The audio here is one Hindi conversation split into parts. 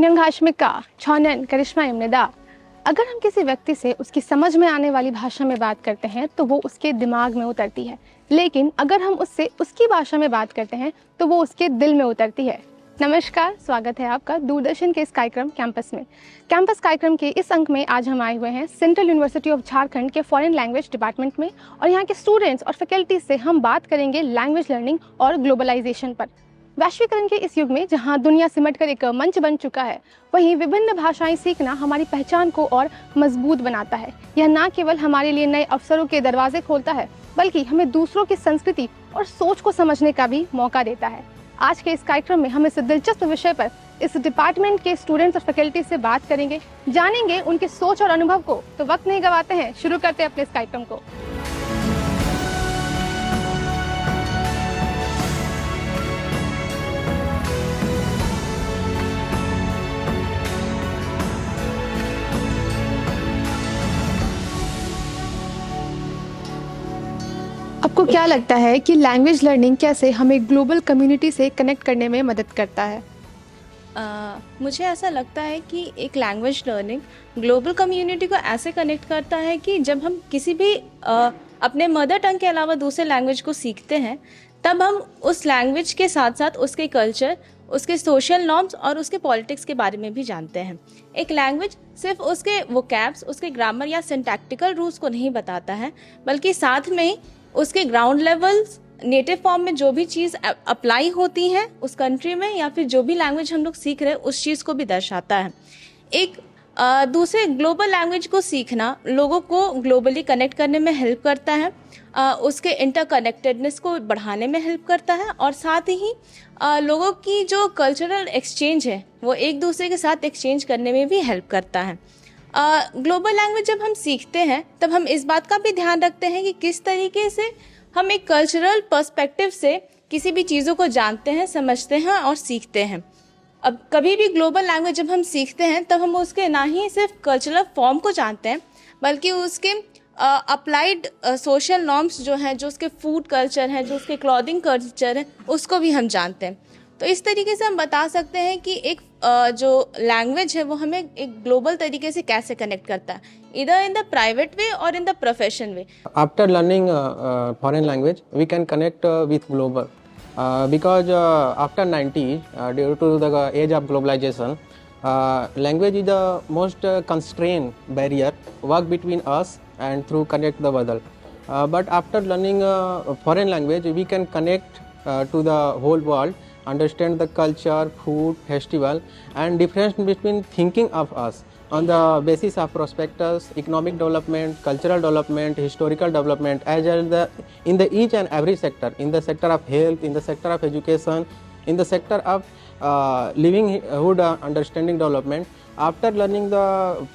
अन्यंगाश्मिका छौनन करिश्मा इम्नदा। अगर हम किसी व्यक्ति से उसकी समझ में आने वाली भाषा में बात करते हैं तो वो उसके दिमाग में उतरती है, लेकिन अगर हम उससे उसकी भाषा में बात करते हैं तो वो उसके दिल में उतरती है। नमस्कार, स्वागत है आपका दूरदर्शन के इस कार्यक्रम कैंपस में। कैंपस कार्यक्रम के इस अंक में आज हम आए हुए हैं सेंट्रल यूनिवर्सिटी ऑफ झारखंड के फॉरेन लैंग्वेज डिपार्टमेंट में, और यहाँ के स्टूडेंट्स और फैकल्टी से हम बात करेंगे लैंग्वेज लर्निंग और ग्लोबलाइजेशन पर। वैश्वीकरण के इस युग में जहाँ दुनिया सिमटकर एक मंच बन चुका है, वहीं विभिन्न भाषाएं सीखना हमारी पहचान को और मजबूत बनाता है। यह न केवल हमारे लिए नए अवसरों के दरवाजे खोलता है, बल्कि हमें दूसरों की संस्कृति और सोच को समझने का भी मौका देता है। आज के इस कार्यक्रम में हम इस दिलचस्प विषय पर इस डिपार्टमेंट के स्टूडेंट्स और फैकल्टी से बात करेंगे, जानेंगे उनके सोच और अनुभव को। तो वक्त नहीं गवाते हैं, शुरू करते हैं अपने इस कार्यक्रम को। आपको क्या लगता है कि लैंग्वेज लर्निंग कैसे हमें ग्लोबल कम्युनिटी से कनेक्ट करने में मदद करता है? मुझे ऐसा लगता है कि एक लैंग्वेज लर्निंग ग्लोबल कम्युनिटी को ऐसे कनेक्ट करता है कि जब हम किसी भी अपने मदर टंग के अलावा दूसरे लैंग्वेज को सीखते हैं, तब हम उस लैंग्वेज के साथ साथ उसके कल्चर, उसके सोशल नॉर्म्स और उसके पॉलिटिक्स के बारे में भी जानते हैं। एक लैंग्वेज सिर्फ उसके वोकैब्स, उसके ग्रामर या सिंटैक्टिकल रूल्स को नहीं बताता है, बल्कि साथ में ही उसके ग्राउंड लेवल्स, नेटिव फॉर्म में जो भी चीज़ अप्लाई होती हैं उस कंट्री में, या फिर जो भी लैंग्वेज हम लोग सीख रहे हैं उस चीज़ को भी दर्शाता है। एक दूसरे ग्लोबल लैंग्वेज को सीखना लोगों को ग्लोबली कनेक्ट करने में हेल्प करता है, उसके इंटरकनेक्टेडनेस को बढ़ाने में हेल्प करता है, और साथ ही लोगों की जो कल्चरल एक्सचेंज है वो एक दूसरे के साथ एक्सचेंज करने में भी हेल्प करता है। ग्लोबल लैंग्वेज जब हम सीखते हैं तब हम इस बात का भी ध्यान रखते हैं कि किस तरीके से हम एक कल्चरल पर्सपेक्टिव से किसी भी चीज़ों को जानते हैं, समझते हैं और सीखते हैं। अब कभी भी ग्लोबल लैंग्वेज जब हम सीखते हैं तब हम उसके ना ही सिर्फ कल्चरल फॉर्म को जानते हैं, बल्कि उसके अप्लाइड सोशल नॉर्म्स जो हैं, जो उसके फूड कल्चर है, जो उसके क्लॉथिंग कल्चर है, उसको भी हम जानते हैं। तो इस तरीके से हम बता सकते हैं कि एक जो लैंग्वेज है वो हमें एक ग्लोबल तरीके से कैसे कनेक्ट करता है, इधर इन द प्राइवेट वे और in the profession way. After learning foreign language, we can connect with global because after 90s, due to the age of globalization, language is the most constrained barrier work between us and through connect the world. But after learning foreign language, we can connect to the whole world, understand the culture, food, festival, and difference between thinking of us on the basis of prospectus, economic development, cultural development, historical development, as well as in the each and every sector, in the sector of health, in the sector of education, in the sector of livelihood, understanding development. After learning the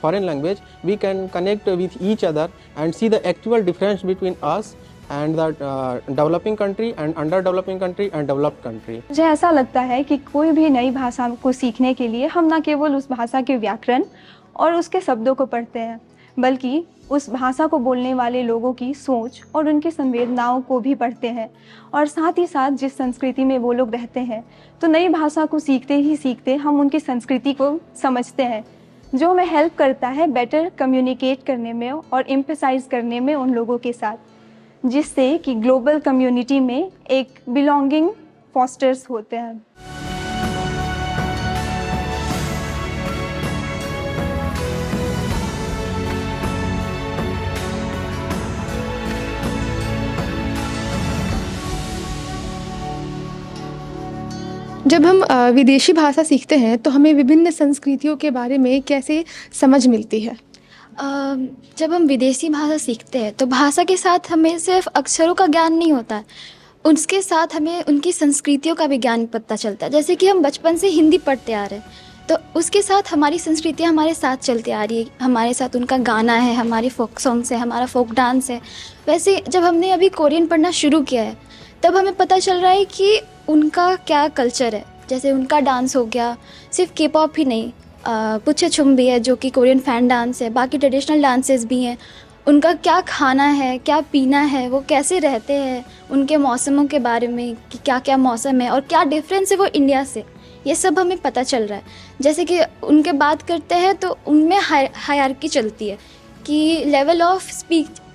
foreign language, we can connect with each other and see the actual difference between us and the developing country and underdeveloping country and developed country. मुझे ऐसा लगता है कि कोई भी नई भाषा को सीखने के लिए हम न केवल उस भाषा के व्याकरण और उसके शब्दों को पढ़ते हैं, बल्कि उस भाषा को बोलने वाले लोगों की सोच और उनकी संवेदनाओं को भी पढ़ते हैं, और साथ ही साथ जिस संस्कृति में वो लोग रहते हैं। तो नई भाषा को सीखते ही सीखते हम उनकी संस्कृति को समझते हैं, जो हमें हेल्प करता है बेटर कम्युनिकेट करने में और एम्फसाइज करने में उन लोगों के साथ, जिससे कि ग्लोबल कम्युनिटी में एक बिलोंगिंग फॉस्टर्स होते हैं। जब हम विदेशी भाषा सीखते हैं तो हमें विभिन्न संस्कृतियों के बारे में कैसे समझ मिलती है? जब हम विदेशी भाषा सीखते हैं तो भाषा के साथ हमें सिर्फ अक्षरों का ज्ञान नहीं होता है, उसके साथ हमें उनकी संस्कृतियों का भी ज्ञान पता चलता है। जैसे कि हम बचपन से हिंदी पढ़ते आ रहे हैं, तो उसके साथ हमारी संस्कृतियाँ हमारे साथ चलती आ रही है, हमारे साथ उनका गाना है, हमारे फोक सॉन्ग्स है, हमारा फोक डांस है। वैसे जब हमने अभी कोरियन पढ़ना शुरू किया है तब हमें पता चल रहा है कि उनका क्या कल्चर है। जैसे उनका डांस हो गया, सिर्फ के पॉप ही नहीं, पुच्छे छुम भी है जो कि कोरियन फैन डांस है, बाकी ट्रेडिशनल डांसेस भी हैं। उनका क्या खाना है, क्या पीना है, वो कैसे रहते हैं, उनके मौसमों के बारे में कि क्या क्या मौसम है और क्या डिफरेंस है वो इंडिया से, ये सब हमें पता चल रहा है। जैसे कि उनके बात करते हैं तो उनमें हायरार्की चलती है कि लेवल ऑफ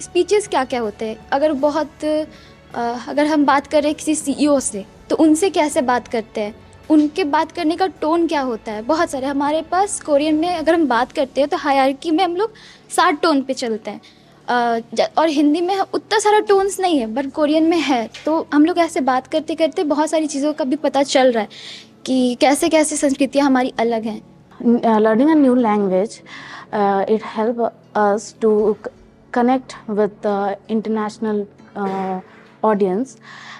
स्पीचेस क्या क्या होते हैं। अगर हम बात करें किसी सीईओ से तो उनसे कैसे बात करते हैं, उनके बात करने का टोन क्या होता है। बहुत सारे हमारे पास कोरियन में अगर हम बात करते हैं तो हायरार्की में हम लोग 60 टोन पे चलते हैं, और हिंदी में उतना सारा टोन्स नहीं है बट कोरियन में है। तो हम लोग ऐसे बात करते करते बहुत सारी चीज़ों का भी पता चल रहा है कि कैसे कैसे संस्कृतियाँ हमारी अलग हैं। Learning a new language, it help us to connect with the international audience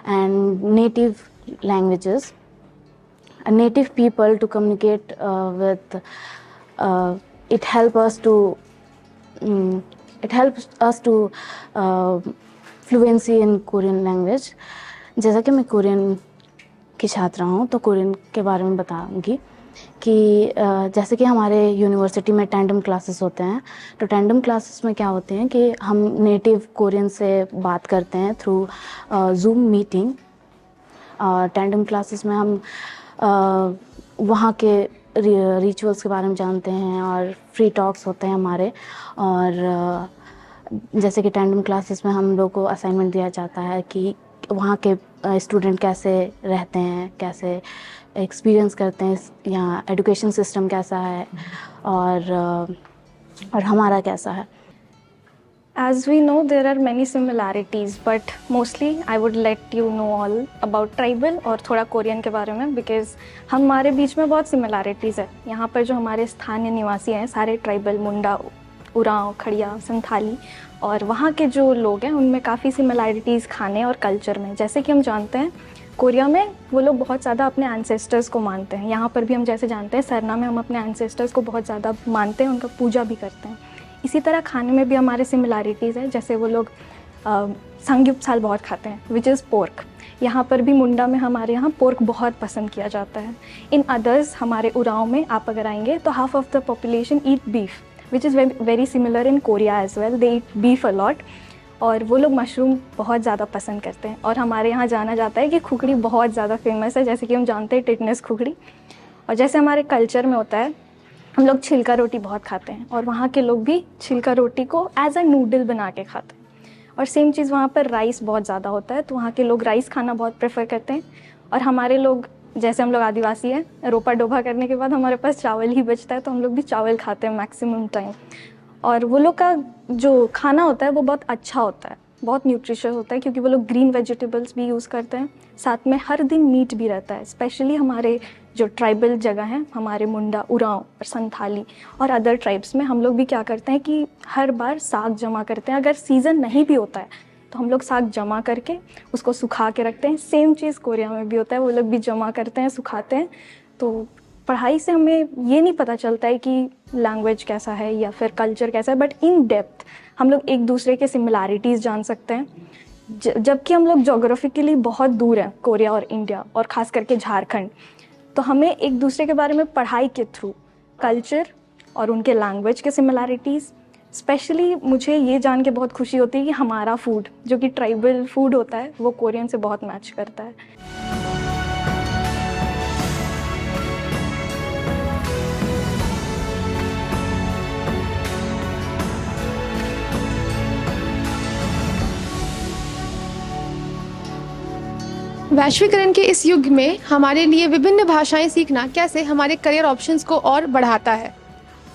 and native languages, native people to communicate with. It helps us to fluency in Korean language. जैसा कि मैं कोरियन की छात्रा हूँ तो कोरियन के बारे में बताऊँगी कि जैसे कि हमारे यूनिवर्सिटी में टैंडम क्लासेस होते हैं, तो टैंडम क्लासेस में क्या होते हैं कि हम नेटिव कोरियन से बात करते हैं through zoom meeting. Tandem classes में हम वहाँ के रिचुअल्स के बारे में जानते हैं और फ्री टॉक्स होते हैं हमारे। और जैसे कि टैंडम क्लासेस में हम लोग को असाइनमेंट दिया जाता है कि वहाँ के स्टूडेंट कैसे रहते हैं, कैसे एक्सपीरियंस करते हैं, यहाँ एजुकेशन सिस्टम कैसा है और हमारा कैसा है। As we know, there are many similarities, but mostly I would let you know all about tribal और थोड़ा कोरियन के बारे में, because हमारे बीच में बहुत similarities है। यहाँ पर जो हमारे स्थानीय निवासी हैं सारे ट्राइबल, मुंडा, उरांव, खड़िया, संथाली, और वहाँ के जो लोग हैं उनमें काफ़ी सिमिलैरिटीज़ खाने और कल्चर में। जैसे कि हम जानते हैं कोरिया में वो लोग बहुत ज़्यादा अपने एंसेस्टर्स को मानते हैं। यहाँ पर भी हम जैसे जानते हैं सरना में हम अपने एंसेस्टर्स को बहुत ज़्यादा मानते हैं, उनका पूजा भी करते हैं। इसी तरह खाने में भी हमारे सिमिलैरिटीज़ है। जैसे वो लोग संग्युप्साल बहुत खाते हैं, विच इज़ पोर्क। यहाँ पर भी मुंडा में हमारे यहाँ पोर्क बहुत पसंद किया जाता है। इन अदर्स हमारे उरांव में आप अगर आएंगे तो half of the population eat beef, which is very similar in Korea as well. They eat beef a lot और वो लोग मशरूम बहुत ज़्यादा पसंद करते हैं। और हमारे यहाँ जाना जाता है कि खुखड़ी बहुत ज़्यादा फेमस है, जैसे कि हम जानते हैं टिटनेस खुखड़ी। और जैसे हमारे कल्चर में होता है हम लोग छिलका रोटी बहुत खाते हैं और वहाँ के लोग भी छिलका रोटी को एज अ नूडल बना के खाते हैं। और सेम चीज़ वहाँ पर राइस बहुत ज़्यादा होता है, तो वहाँ के लोग राइस खाना बहुत प्रेफर करते हैं। और हमारे लोग, जैसे हम लोग आदिवासी हैं, रोपा डोभा करने के बाद हमारे पास चावल ही बचता है, तो हम लोग भी चावल खाते हैं मैक्सिमम टाइम। और वो लोग का जो खाना होता है वो बहुत अच्छा होता है, बहुत न्यूट्रिशियस होता है, क्योंकि वो लोग ग्रीन वेजिटेबल्स भी यूज़ करते हैं, साथ में हर दिन मीट भी रहता है। स्पेशली हमारे जो ट्राइबल जगह हैं, हमारे मुंडा, उरांव और संथाली और अदर ट्राइब्स में हम लोग भी क्या करते हैं कि हर बार साग जमा करते हैं। अगर सीज़न नहीं भी होता है तो हम लोग साग जमा करके उसको सुखा के रखते हैं। सेम चीज़ कोरिया में भी होता है, वो लोग भी जमा करते हैं, सुखाते हैं। तो पढ़ाई से हमें ये नहीं पता चलता है कि लैंग्वेज कैसा है या फिर कल्चर कैसा है, बट इन डेप्थ हम लोग एक दूसरे के सिमिलैरिटीज़ जान सकते हैं। जबकि हम लोग जोग्राफिकली बहुत दूर हैं, कोरिया और इंडिया और ख़ास करके झारखंड, तो हमें एक दूसरे के बारे में पढ़ाई के थ्रू कल्चर और उनके लैंग्वेज के सिमिलैरिटीज़, स्पेशली मुझे ये जान के बहुत खुशी होती है कि हमारा फूड जो कि ट्राइबल फूड होता है वो कोरियन से बहुत मैच करता है। वैश्वीकरण के इस युग में हमारे लिए विभिन्न भाषाएं सीखना कैसे हमारे करियर ऑप्शंस को और बढ़ाता है?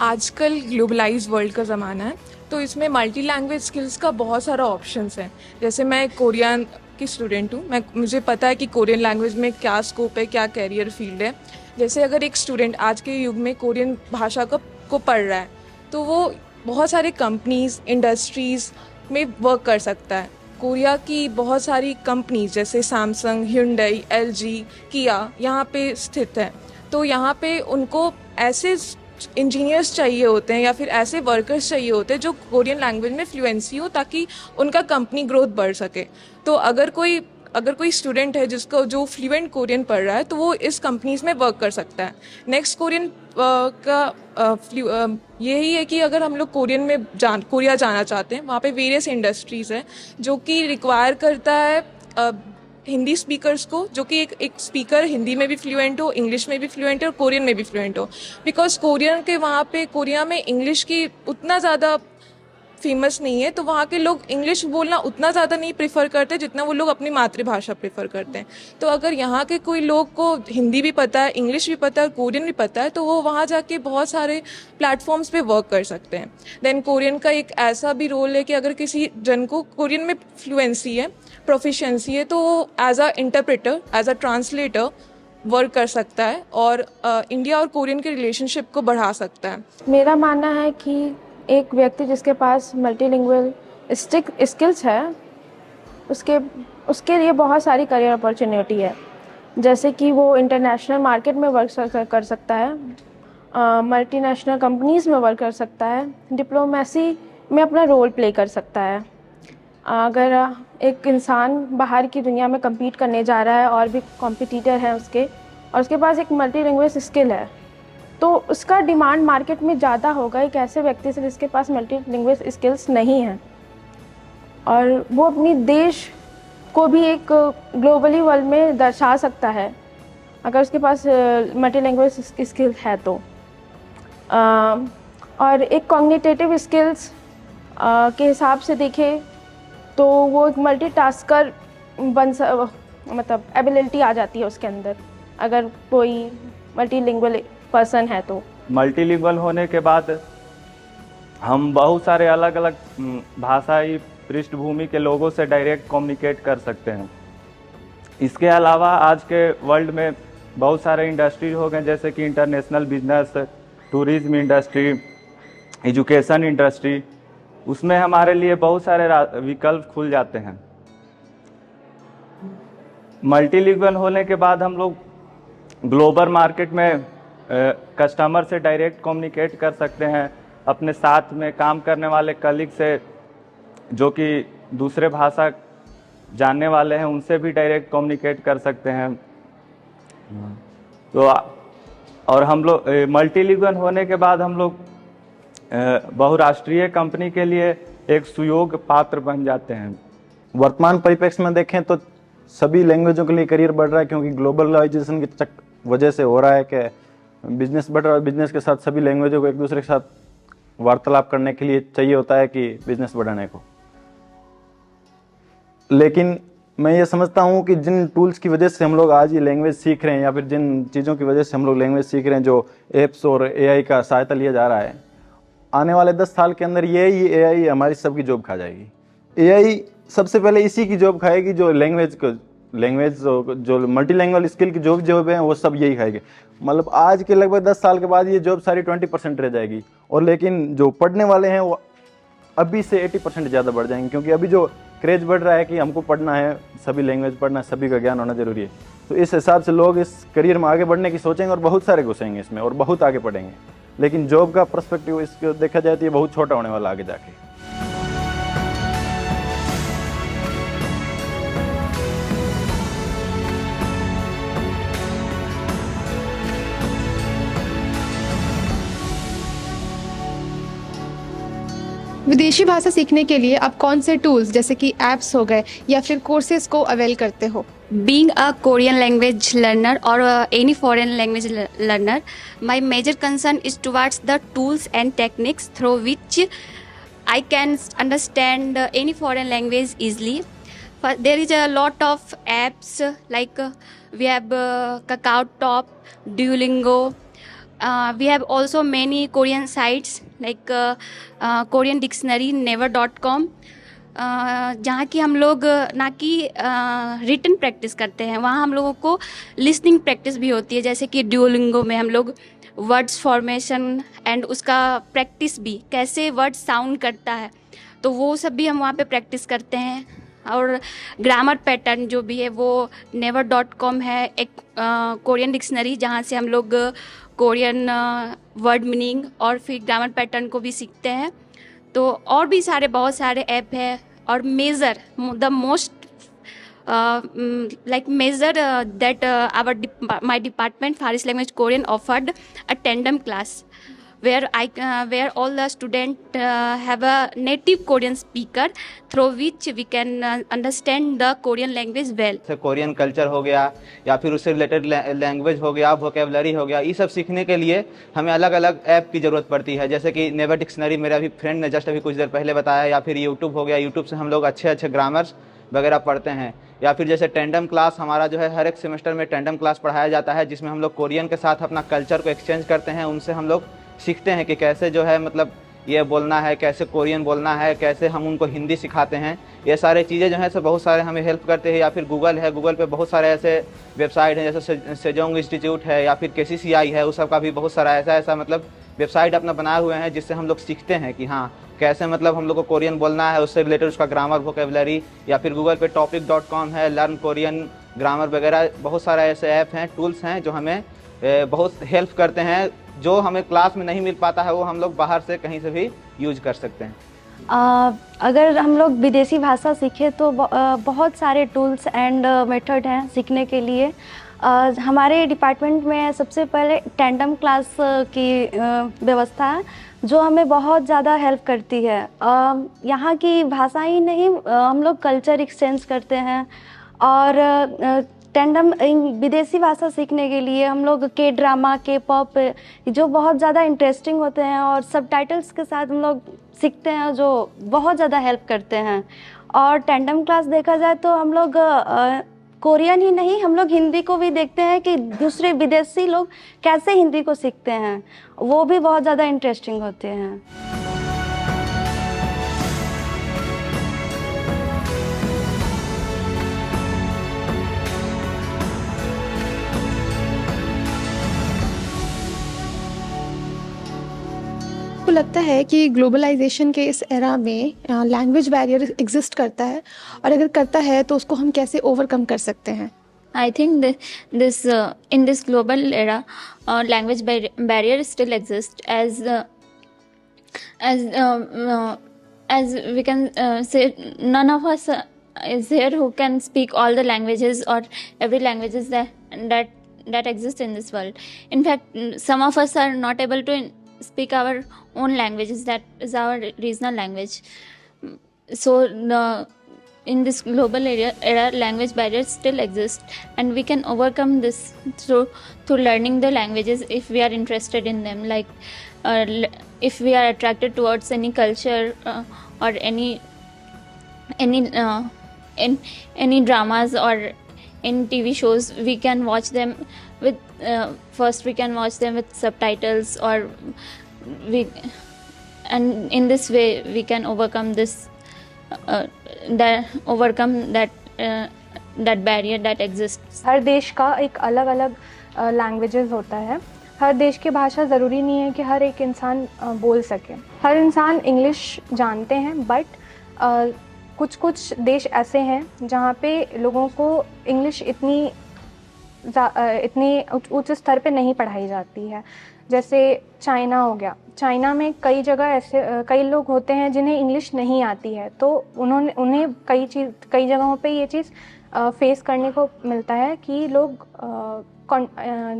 आजकल ग्लोबलाइज वर्ल्ड का ज़माना है, तो इसमें मल्टी लैंग्वेज स्किल्स का बहुत सारा ऑप्शंस है। जैसे मैं कोरियन की स्टूडेंट हूँ, मुझे पता है कि कोरियन लैंग्वेज में क्या स्कोप है, क्या कैरियर फील्ड है। जैसे अगर एक स्टूडेंट आज के युग में कोरियन भाषा को पढ़ रहा है तो वो बहुत सारे कंपनीज, इंडस्ट्रीज़ में वर्क कर सकता है। कोरिया की बहुत सारी कंपनीज जैसे सैमसंग, hyundai, LG, किया यहाँ पे स्थित है। तो यहाँ पे उनको ऐसे इंजीनियर्स चाहिए होते हैं या फिर ऐसे वर्कर्स चाहिए होते हैं जो कोरियन लैंग्वेज में फ्लुएंसी हो, ताकि उनका कंपनी ग्रोथ बढ़ सके। तो अगर कोई स्टूडेंट है जो फ्लुएंट कोरियन पढ़ रहा है तो वो इस कंपनीज में वर्क कर सकता है। नेक्स्ट कोरियन यही है कि अगर हम लोग कोरिया जाना चाहते हैं, वहाँ पे वेरियस इंडस्ट्रीज़ हैं जो कि रिक्वायर करता है हिंदी स्पीकर्स को, जो कि एक स्पीकर हिंदी में भी फ्लुएंट हो, इंग्लिश में भी फ्लुएंट हो और कोरियन में भी फ्लुएंट हो। बिकॉज कोरियन के वहाँ पे कोरिया में इंग्लिश की उतना ज़्यादा फेमस नहीं है, तो वहाँ के लोग इंग्लिश बोलना उतना ज़्यादा नहीं प्रेफर करते जितना वो लोग अपनी मातृभाषा प्रेफर करते हैं। तो अगर यहाँ के कोई लोग को हिंदी भी पता है, इंग्लिश भी पता है और कोरियन भी पता है, तो वो वहाँ जाके बहुत सारे प्लेटफॉर्म्स पे वर्क कर सकते हैं। देन कोरियन का एक ऐसा भी रोल है कि अगर किसी जन को कोरियन में फ्लुएंसी है, प्रोफिशिएंसी है, तो वो as a interpreter, as a translator work कर सकता है और इंडिया और कोरियन के रिलेशनशिप को बढ़ा सकता है। मेरा मानना है कि एक व्यक्ति जिसके पास मल्टीलिंगुअल स्किल्स है, उसके लिए बहुत सारी करियर अपॉर्चुनिटी है। जैसे कि वो इंटरनेशनल मार्केट में वर्क कर सकता है, मल्टीनेशनल कंपनीज़ में वर्क कर सकता है, डिप्लोमेसी में अपना रोल प्ले कर सकता है। अगर एक इंसान बाहर की दुनिया में compete करने जा रहा है और भी कॉम्पिटिटर हैं उसके, और उसके पास एक मल्टीलिंगुअल स्किल है, तो उसका डिमांड मार्केट में ज़्यादा होगा एक ऐसे व्यक्ति से जिसके पास मल्टीलिंगुअल स्किल्स नहीं हैं, और वो अपनी देश को भी एक ग्लोबली वर्ल्ड में दर्शा सकता है अगर उसके पास मल्टीलिंगुअल स्किल है तो। और एक कॉग्निटिव स्किल्स के हिसाब से देखें तो वो एक मल्टीटास्कर मतलब एबिलिटी आ जाती है उसके अंदर, अगर कोई मल्टीलिंगुअल पर्सन है तो। मल्टीलिंगुअल होने के बाद हम बहुत सारे अलग अलग भाषाई पृष्ठभूमि के लोगों से डायरेक्ट कम्युनिकेट कर सकते हैं। इसके अलावा आज के वर्ल्ड में बहुत सारे इंडस्ट्री हो गए, जैसे कि international business, tourism industry, education industry, उसमें हमारे लिए बहुत सारे विकल्प खुल जाते हैं। मल्टीलिंगुअल होने के बाद हम लोग ग्लोबल मार्केट में कस्टमर से डायरेक्ट कम्युनिकेट कर सकते हैं, अपने साथ में काम करने वाले कलीग से जो कि दूसरे भाषा जानने वाले हैं उनसे भी डायरेक्ट कम्युनिकेट कर सकते हैं। तो और हम लोग मल्टीलिंगुअल होने के बाद हम लोग बहुराष्ट्रीय कंपनी के लिए एक सुयोग्य पात्र बन जाते हैं। वर्तमान परिप्रेक्ष्य में देखें तो सभी लैंग्वेजों के लिए करियर बढ़ रहा है, क्योंकि ग्लोबलाइजेशन की वजह से हो रहा है कि बिजनेस बढ़ रहा है। बिजनेस के साथ सभी लैंग्वेजों को एक दूसरे के साथ वार्तालाप करने के लिए चाहिए होता है कि बिजनेस बढ़ाने को। लेकिन मैं ये समझता हूँ कि जिन टूल्स की वजह से हम लोग आज ये लैंग्वेज सीख रहे हैं, या फिर जिन चीज़ों की वजह से हम लोग लैंग्वेज सीख रहे हैं, जो एप्स और एआई का सहायता लिया जा रहा है, आने वाले 10 साल के अंदर ये एआई हमारी सबकी जॉब खा जाएगी। एआई सबसे पहले इसी की जॉब खाएगी जो लैंग्वेज जो मल्टीलैंग्वेज स्किल की जॉब है वो सब यही खाएगी। मतलब आज के लगभग 10 साल के बाद ये जॉब सारी 20% रह जाएगी, और लेकिन जो पढ़ने वाले हैं वो अभी से 80% ज़्यादा बढ़ जाएंगे, क्योंकि अभी जो क्रेज बढ़ रहा है कि हमको पढ़ना है, सभी लैंग्वेज पढ़ना है, सभी का ज्ञान होना जरूरी है। तो इस हिसाब से लोग इस करियर में आगे बढ़ने की सोचेंगे और बहुत सारे घुसेंगे इसमें और बहुत आगे पढ़ेंगे। लेकिन जॉब का पर्सपेक्टिव इसको देखा जाए तो ये बहुत छोटा होने वाला आगे जाके। विदेशी भाषा सीखने के लिए आप कौन से टूल्स जैसे कि ऐप्स हो गए या फिर कोर्सेज को अवेल करते हो? Being a Korean language learner or any foreign language learner, my major concern is towards the tools and techniques through which I can understand any foreign language easily. There is a lot of apps like we have Kakao Talk, Duolingo. We have also many Korean sites like Korean Dictionary, Never.com, जहाँ की हम लोग ना कि रिटन प्रैक्टिस करते हैं, वहाँ हम लोगों को लिसनिंग प्रैक्टिस भी होती है। जैसे कि ड्यूलिंगो में हम लोग वर्ड्स फॉर्मेशन एंड उसका प्रैक्टिस भी, कैसे वर्ड साउंड करता है, तो वो सब भी हम वहाँ पे प्रैक्टिस करते हैं। और ग्रामर पैटर्न जो भी है वो Never.com है, एक कोरियन डिक्शनरी जहाँ से हम लोग कोरियन वर्ड मीनिंग और फिर ग्रामर पैटर्न को भी सीखते हैं। तो और भी सारे बहुत सारे ऐप है। और measure the most like measure that my department Faris Language Korean offered a tandem class where all the student have a native Korean speaker through which we can understand the Korean language well. जैसे कोरियन कल्चर हो गया या फिर उससे रिलेटेड लैंग्वेज हो गया, वोकेबलरी हो गया, ये सब सीखने के लिए हमें अलग अलग ऐप की ज़रूरत पड़ती है। जैसे कि नेवर डिक्शनरी मेरा अभी फ्रेंड ने जस्ट अभी कुछ देर पहले बताया, या फिर यूट्यूब हो गया, यूट्यूब से हम लोग अच्छे अच्छे ग्रामर्स वगैरह पढ़ते हैं। या फिर जैसे टेंडम क्लास, हमारा जो है हर एक सेमेस्टर में टेंडम क्लास पढ़ाया जाता है, जिसमें हम लोग कोरियन के साथ अपना कल्चर को एक्सचेंज करते हैं। उनसे हम लोग सीखते हैं कि कैसे जो है मतलब ये बोलना है, कैसे कोरियन बोलना है, कैसे हम उनको हिंदी सिखाते हैं। ये सारे चीज़ें जो हैं सब बहुत सारे हमें हेल्प करते हैं। या फिर गूगल है, गूगल पे बहुत सारे ऐसे वेबसाइट हैं, जैसे सेजोंग इंस्टीट्यूट है या फिर KCCI है, उस सब का भी बहुत सारा ऐसा मतलब वेबसाइट अपना बनाए हुए हैं, जिससे हम लोग सीखते हैं कि हाँ कैसे मतलब हम लोग को कोरियन बोलना है, उससे रिलेटेड उसका ग्रामर, वोकेबलरी। या फिर गूगल पे topic.com है, लर्न कोरियन ग्रामर वगैरह, बहुत सारा ऐसे ऐप हैं, टूल्स हैं जो हमें बहुत हेल्प करते हैं। जो हमें क्लास में नहीं मिल पाता है वो हम लोग बाहर से कहीं से भी यूज कर सकते हैं। अगर हम लोग विदेशी भाषा सीखें तो बहुत सारे टूल्स एंड मेथड हैं सीखने के लिए। हमारे डिपार्टमेंट में सबसे पहले टेंडम क्लास की व्यवस्था है, जो हमें बहुत ज़्यादा हेल्प करती है। यहाँ की भाषा ही नहीं, हम लोग कल्चर एक्सचेंज करते हैं। और टेंडम विदेशी भाषा सीखने के लिए हम लोग के ड्रामा, के पॉप, जो बहुत ज़्यादा इंटरेस्टिंग होते हैं और सबटाइटल्स के साथ हम लोग सीखते हैं, जो बहुत ज़्यादा हेल्प करते हैं। और टेंडम क्लास देखा जाए तो हम लोग कोरियन ही नहीं, हम लोग हिंदी को भी देखते हैं कि दूसरे विदेशी लोग कैसे हिंदी को सीखते हैं, वो भी बहुत ज़्यादा इंटरेस्टिंग होते हैं। आपको लगता है कि ग्लोबलाइजेशन के इस एरा में लैंग्वेज बैरियर एग्जिस्ट करता है, और अगर करता है तो उसको हम कैसे ओवरकम कर सकते हैं? I think in this global era, language barrier still exists, as we can say, none of us is here who can speak all the languages or every languages that exist in this world. In fact, some of us are not able to speak our own languages, that is our regional language. So in this global era, language barriers still exist, and we can overcome this through learning the languages if we are interested in them. Like if we are attracted towards any culture or any dramas or in TV shows, we can watch them with first we can watch them with subtitles, or and in this way we can overcome this that barrier that exists. हर देश का एक अलग अलग लैंग्वेजेस होता है। हर देश की भाषा ज़रूरी नहीं है कि हर एक इंसान बोल सके। हर इंसान इंग्लिश जानते हैं, बट कुछ कुछ देश ऐसे हैं जहाँ पे लोगों को इंग्लिश इतनी उच्च स्तर पे नहीं पढ़ाई जाती है। जैसे चाइना हो गया, चाइना में कई जगह ऐसे कई लोग होते हैं जिन्हें इंग्लिश नहीं आती है, तो उन्हें कई जगहों पे ये चीज़ फेस करने को मिलता है कि लोग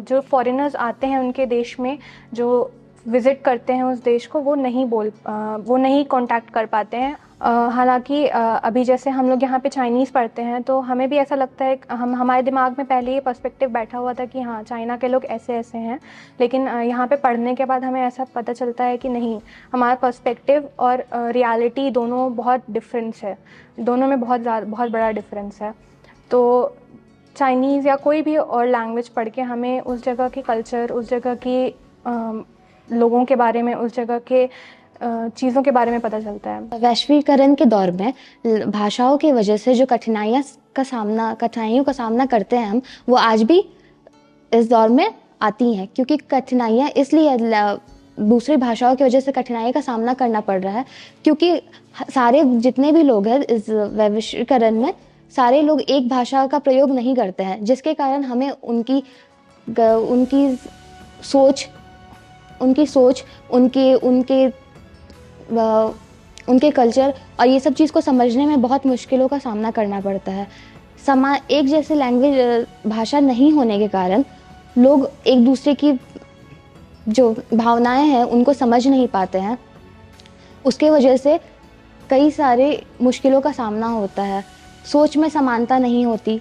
जो फॉरेनर्स आते हैं उनके देश में, जो विज़िट करते हैं उस देश को, वो नहीं कांटेक्ट कर पाते हैं। हालांकि अभी जैसे हम लोग यहाँ पे चाइनीज़ पढ़ते हैं तो हमें भी ऐसा लगता है, हमारे दिमाग में पहले ये पर्सपेक्टिव बैठा हुआ था कि हाँ चाइना के लोग ऐसे ऐसे हैं, लेकिन यहाँ पे पढ़ने के बाद हमें ऐसा पता चलता है कि नहीं, हमारा पर्सपेक्टिव और रियलिटी दोनों बहुत डिफरेंस है, दोनों में बहुत बड़ा डिफरेंस है। तो चाइनीज़ या कोई भी और लैंग्वेज पढ़ के हमें उस जगह की कल्चर, उस जगह की लोगों के बारे में, उस जगह के चीज़ों के बारे में पता चलता है। वैश्वीकरण के दौर में भाषाओं की वजह से जो कठिनाइयों का सामना करते हैं हम, वो आज भी इस दौर में आती हैं, क्योंकि कठिनाइयाँ इसलिए दूसरी भाषाओं की वजह से कठिनाई का सामना करना पड़ रहा है, क्योंकि सारे जितने भी लोग हैं इस वैश्वीकरण में, सारे लोग एक भाषा का प्रयोग नहीं करते हैं, जिसके कारण हमें उनकी सोच, उनके कल्चर और ये सब चीज़ को समझने में बहुत मुश्किलों का सामना करना पड़ता है। एक जैसे भाषा नहीं होने के कारण लोग एक दूसरे की जो भावनाएं हैं उनको समझ नहीं पाते हैं, उसके वजह से कई सारे मुश्किलों का सामना होता है। सोच में समानता नहीं होती,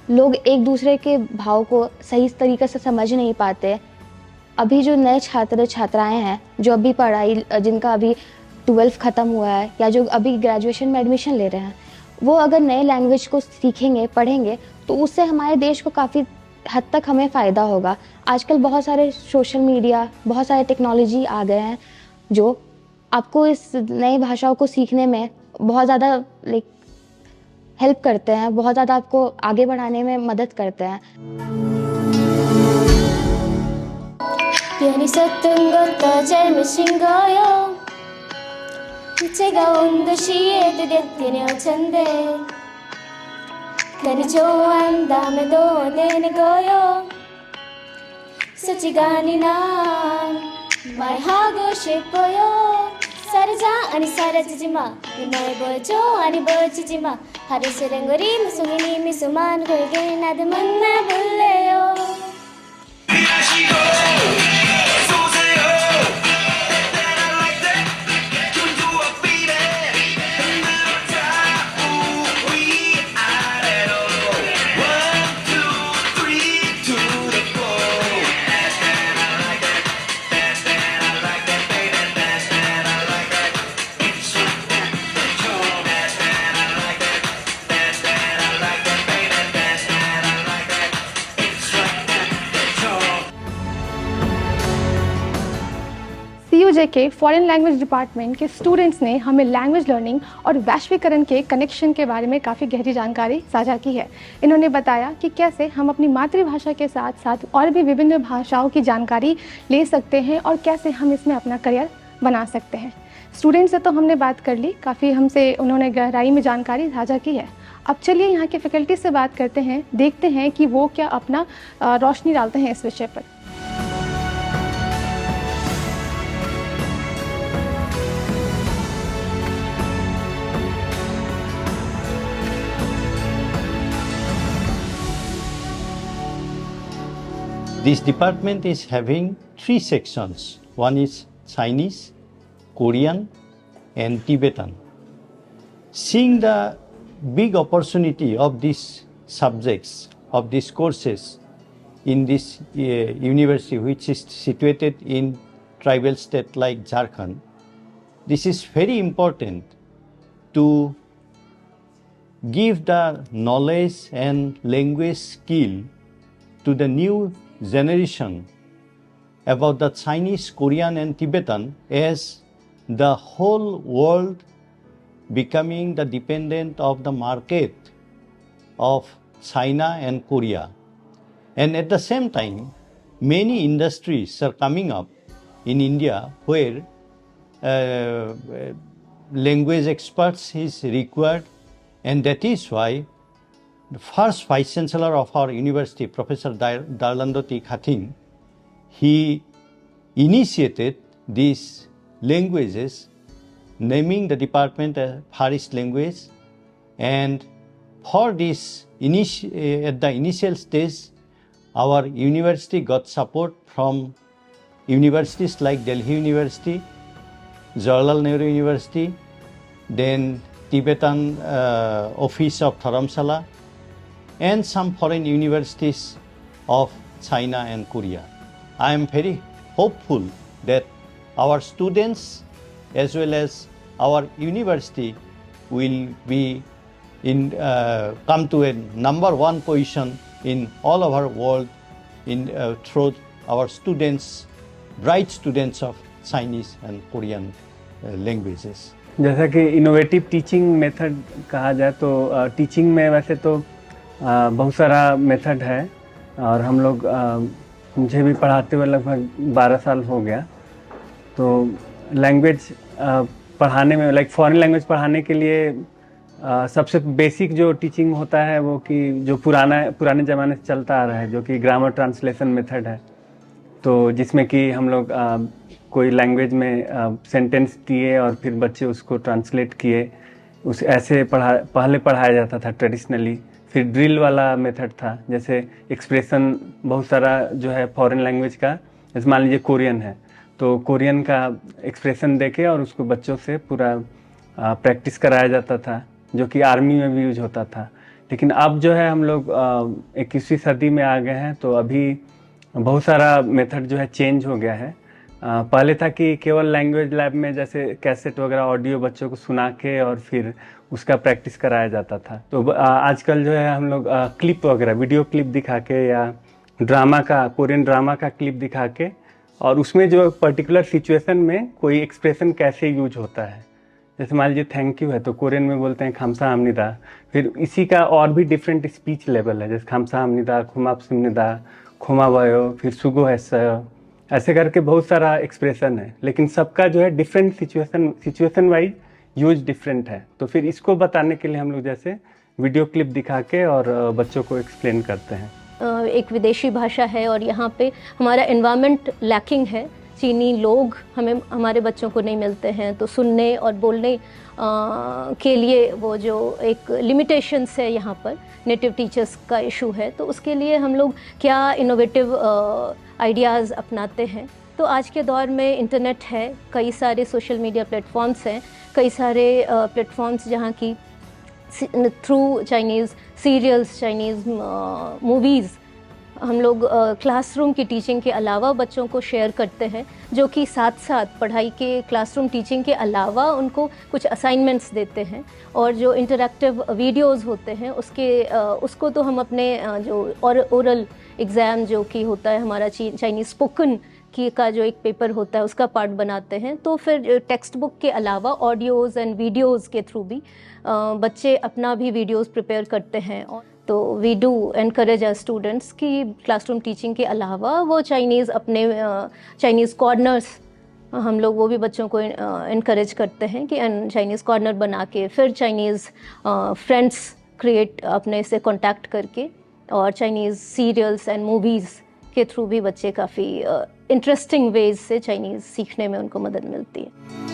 लोग एक दूसरे के भाव को सही तरीके से समझ नहीं पाते। अभी जो नए छात्र छात्राएं हैं जो अभी जिनका अभी 12th ख़त्म हुआ है या जो अभी ग्रेजुएशन में एडमिशन ले रहे हैं, वो अगर नए लैंग्वेज को सीखेंगे पढ़ेंगे तो उससे हमारे देश को काफ़ी हद तक हमें फ़ायदा होगा। आजकल बहुत सारे सोशल मीडिया, बहुत सारे टेक्नोलॉजी आ गए हैं जो आपको इस नई भाषाओं को सीखने में बहुत ज़्यादा हेल्प करते हैं, बहुत ज़्यादा आपको आगे बढ़ाने में मदद करते हैं। Sarja ani sarajima, nimai bojo ani bojijima, hari serengori musungini misuman koige nadmanna bulleo. CUJ के फॉरेन लैंग्वेज डिपार्टमेंट के स्टूडेंट्स ने हमें लैंग्वेज लर्निंग और वैश्वीकरण के कनेक्शन के बारे में काफ़ी गहरी जानकारी साझा की है। इन्होंने बताया कि कैसे हम अपनी मातृभाषा के साथ साथ और भी विभिन्न भाषाओं की जानकारी ले सकते हैं और कैसे हम इसमें अपना करियर बना सकते हैं। स्टूडेंट से तो हमने बात कर ली, काफ़ी हमसे उन्होंने गहराई में जानकारी साझा की है। अब चलिए यहाँ के फैकल्टी से बात करते हैं, देखते हैं कि वो क्या अपना रोशनी डालते हैं इस विषय पर। This department is having 3 sections. One is Chinese, Korean, and Tibetan. Seeing the big opportunity of these subjects, of these courses in this university, which is situated in tribal state like Jharkhand, this is very important to give the knowledge and language skill to the new generation about the Chinese, Korean and Tibetan, as the whole world becoming the dependent of the market of China and Korea. And at the same time, many industries are coming up in India where language experts is required, and that is why the first Vice Chancellor of our university, Professor Darlandoti Khating, he initiated these languages, naming the department as Far East Language. And for this, at the initial stage, our university got support from universities like Delhi University, Jawaharlal Nehru University, then Tibetan Office of Dharamsala, and some foreign universities of China and Korea. I am very hopeful that our students as well as our university will be come to a #1 position in all over world through our students, bright students of Chinese and Korean languages. जैसा कि इनोवेटिव टीचिंग मेथड कहा जाए तो टीचिंग में वैसे तो बहुत सारा मेथड है और हम लोग मुझे भी पढ़ाते हुए लगभग 12 साल हो गया। तो लैंग्वेज पढ़ाने में फॉरेन लैंग्वेज पढ़ाने के लिए सबसे बेसिक जो टीचिंग होता है वो कि जो पुराने ज़माने से चलता आ रहा है, जो कि ग्रामर ट्रांसलेशन मेथड है। तो जिसमें कि हम लोग कोई लैंग्वेज में सेंटेंस दिए और फिर बच्चे उसको ट्रांसलेट किए, उस ऐसे पहले पढ़ाया जाता था ट्रेडिशनली। फिर ड्रिल वाला मेथड था, जैसे एक्सप्रेशन बहुत सारा जो है फॉरेन लैंग्वेज का जैसे मान लीजिए कोरियन है, तो कोरियन का एक्सप्रेशन देके और उसको बच्चों से पूरा प्रैक्टिस कराया जाता था, जो कि आर्मी में भी यूज होता था। लेकिन अब जो है हम लोग 21वीं सदी में आ गए हैं, तो अभी बहुत सारा मेथड जो है चेंज हो गया है। पहले था कि केवल लैंग्वेज लैब में जैसे कैसेट वगैरह ऑडियो बच्चों को सुना के और फिर उसका प्रैक्टिस कराया जाता था। तो आजकल जो है हम लोग क्लिप वगैरह, वीडियो क्लिप दिखा के या ड्रामा का, कोरियन ड्रामा का क्लिप दिखा के, और उसमें जो पर्टिकुलर सिचुएशन में कोई एक्सप्रेशन कैसे यूज होता है, जैसे मान लीजिए थैंक यू है तो कोरियन में बोलते हैं खामसाहामनिदा। फिर इसी का और भी डिफरेंट स्पीच लेवल है, जैसे खामसाहामनिदा, खुमापसिमनिदा, खुमावयो, फिर सुगो हैसयो, ऐसे करके बहुत सारा एक्सप्रेशन है। लेकिन सबका जो है different situation wise use different है। तो फिर इसको बताने के लिए हम लोग जैसे वीडियो क्लिप दिखा के और बच्चों को एक्सप्लेन करते हैं। एक विदेशी भाषा है और यहाँ पे हमारा एनवायरनमेंट लैकिंग है, चीनी लोग हमारे बच्चों को नहीं मिलते हैं, तो सुनने और बोलने के लिए वो जो एक लिमिटेशंस है यहाँ पर, नेटिव टीचर्स का इशू है। तो उसके लिए हम लोग क्या इनोवेटिव आइडियाज़ अपनाते हैं। तो आज के दौर में इंटरनेट है, कई सारे सोशल मीडिया प्लेटफॉर्म्स हैं, कई सारे प्लेटफॉर्म्स जहाँ की through Chinese serials, Chinese movies हम लोग क्लासरूम की टीचिंग के अलावा बच्चों को शेयर करते हैं, जो कि साथ साथ पढ़ाई के क्लासरूम टीचिंग के अलावा उनको कुछ असाइनमेंट्स देते हैं। और जो इंटरैक्टिव वीडियोस होते हैं उसको तो हम अपने जो ओरल एग्ज़ाम जो कि होता है हमारा चाइनीज़ स्पोकन का जो एक पेपर होता है उसका पार्ट बनाते हैं। तो फिर टेक्स्ट बुक के अलावा ऑडियोज़ एंड वीडियोज़ के थ्रू भी बच्चे अपना भी वीडियोज़ प्रिपेयर करते हैं। तो we do encourage our students कि क्लासरूम टीचिंग के अलावा वो चाइनीज़ अपने चाइनीज़ कॉर्नर्स हम लोग वो भी बच्चों को एनकरेज करते हैं कि चाइनीज़ कॉर्नर बना के फिर चाइनीज़ फ्रेंड्स क्रिएट अपने से कांटेक्ट करके, और चाइनीज़ सीरियल्स एंड मूवीज़ के थ्रू भी बच्चे काफ़ी इंटरेस्टिंग वेज से चाइनीज़ सीखने में उनको मदद मिलती है।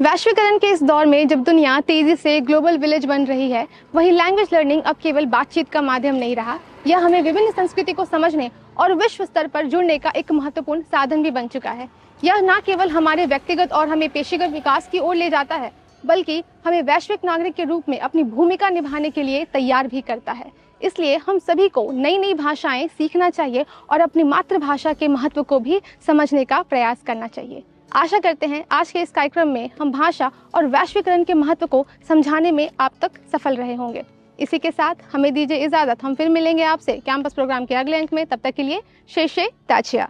वैश्वीकरण के इस दौर में जब दुनिया तेजी से ग्लोबल विलेज बन रही है, वहीं लैंग्वेज लर्निंग अब केवल बातचीत का माध्यम नहीं रहा, यह हमें विभिन्न संस्कृति को समझने और विश्व स्तर पर जुड़ने का एक महत्वपूर्ण साधन भी बन चुका है। यह न केवल हमारे व्यक्तिगत और हमें पेशेगत विकास की ओर ले जाता है, बल्कि हमें वैश्विक नागरिक के रूप में अपनी भूमिका निभाने के लिए तैयार भी करता है। इसलिए हम सभी को नई नई भाषाएं सीखना चाहिए और अपनी मातृभाषा के महत्व को भी समझने का प्रयास करना चाहिए। आशा करते हैं आज के इस कार्यक्रम में हम भाषा और वैश्वीकरण के महत्व को समझाने में आप तक सफल रहे होंगे। इसी के साथ हमें दीजिए इजाज़त, हम फिर मिलेंगे आपसे कैंपस प्रोग्राम के अगले अंक में। तब तक के लिए शेषे ताचिया।